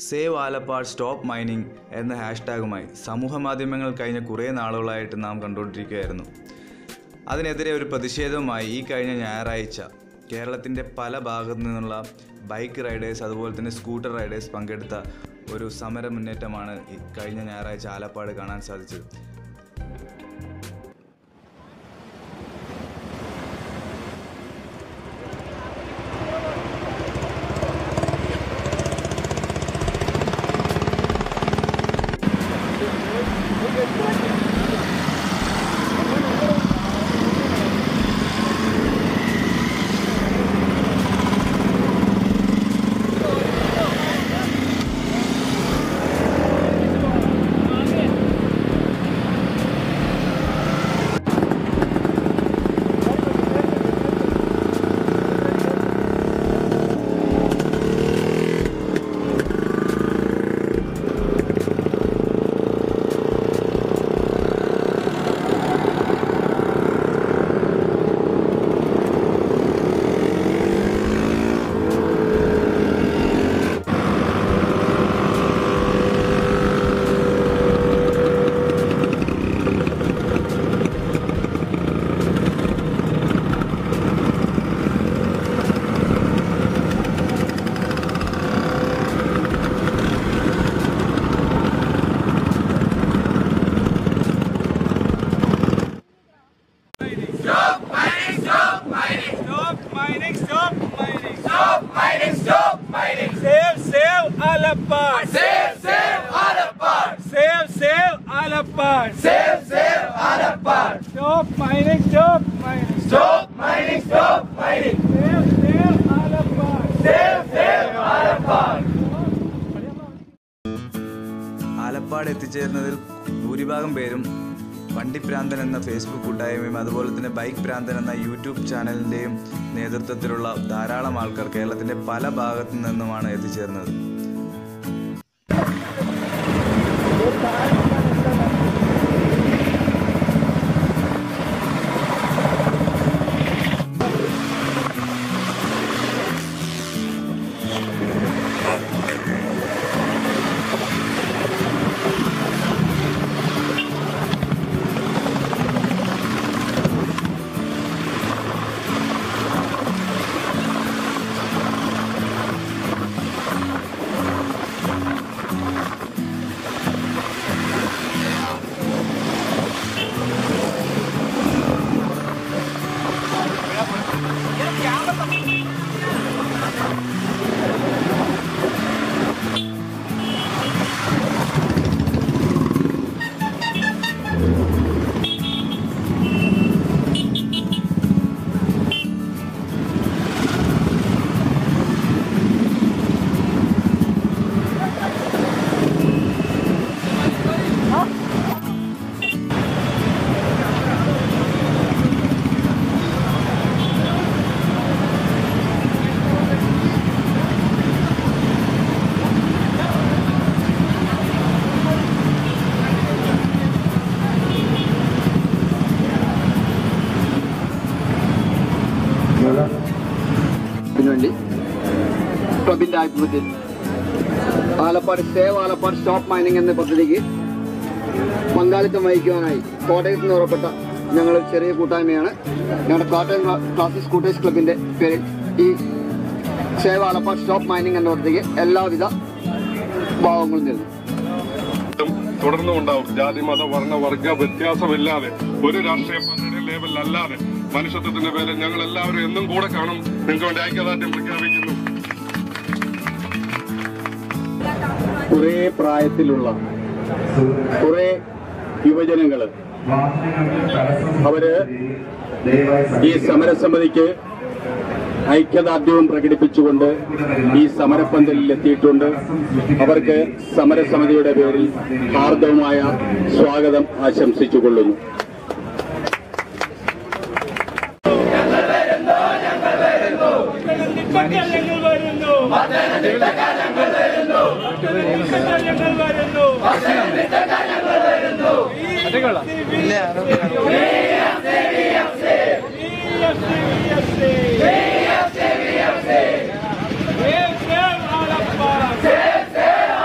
Save Alappad stop mining എന്ന ഹാഷ്ടാഗുമായി സമൂഹ മാധ്യമങ്ങൾ കഴിഞ്ഞ കുറേ നാളുകളായിട്ട് നാം കണ്ടുകൊണ്ടിരിക്കുകയായിരുന്നു. അതിനെതിരെ ഒരു പ്രതിഷേധവുമായി ഈ കഴിഞ്ഞ ഞായറാഴ്ച കേരളത്തിൻ്റെ പല ഭാഗത്തു നിന്നുള്ള ബൈക്ക് റൈഡേഴ്സ് അതുപോലെ തന്നെ സ്കൂട്ടർ റൈഡേഴ്സ് പങ്കെടുത്ത ഒരു സമര മുന്നേറ്റമാണ് കഴിഞ്ഞ ഞായറാഴ്ച ആലപ്പാട് കാണാൻ സാധിച്ചത്. Save Alapad! Save Alapad! Save Alapad! Save Alapad! Stop mining! Stop mining! Stop mining! Stop mining! Save Alapad! Save Alapad! Alappad എത്തിച്ചേരുന്നതിൽ ഭൂരിഭാഗം പേരും വണ്ടിപ്രാന്തൻ എന്ന ഫേസ്ബുക്ക് കൂട്ടായ്മയും അതുപോലെ തന്നെ ബൈക്ക് പ്രാന്തൻ എന്ന യൂട്യൂബ് ചാനലിൻ്റെയും നേതൃത്വത്തിലുള്ള ധാരാളം ആൾക്കാർ കേരളത്തിൻ്റെ പല ഭാഗത്തു നിന്നുമാണ് എത്തിച്ചേർന്നത്. ക്ലബിന്റെ ആഭിമുഖ്യത്തിൽ Alappad save Alappad stop mining എന്ന പദ്ധതിക്ക് പങ്കാളിത്തം വഹിക്കുവാനായി കോട്ടയത്ത് നിന്ന് പുറപ്പെട്ട ഞങ്ങൾ ചെറിയ കൂട്ടായ്മയാണ്. ഞങ്ങളുടെ കോട്ടയം ക്ലാസിക് സ്കൂട്ടേഴ്സ് ക്ലബിന്റെ പേരിൽ ഈ സേവ് ആലപ്പാട് സ്റ്റോപ്പ് മൈനിങ് എന്ന പദ്ധതിക്ക് എല്ലാവിധ ഭാവങ്ങളും നൽകുന്നു. തുടർന്നുണ്ടാവും. ജാതി മത വർണ്ണ വർഗ വ്യത്യാസമില്ലാതെ ഒരു രാഷ്ട്രീയ പാർട്ടിയുടെ ലേബലിലല്ലാതെ മനുഷ്യത്വത്തിന്റെ പേരിൽ ഞങ്ങൾ എല്ലാവരും എന്നും കൂടെ കാണും. നിങ്ങൾക്ക് വേണ്ടി ഐക്യദാർഢ്യം പ്രഖ്യാപിക്കുന്നു. കുറെ പ്രായത്തിലുള്ള കുറെ യുവജനങ്ങള് അവര് ഈ സമരസമിതിക്ക് ഐക്യദാർഢ്യവും പ്രകടിപ്പിച്ചുകൊണ്ട് ഈ സമരപ്പന്തലിൽ എത്തിയിട്ടുണ്ട്. അവർക്ക് സമരസമിതിയുടെ പേരിൽ ഹാർദവമായ സ്വാഗതം ആശംസിച്ചുകൊള്ളുന്നു. Save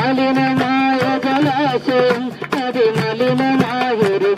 മലിനമായ ജലാശയം അതിമലിനമായൊരു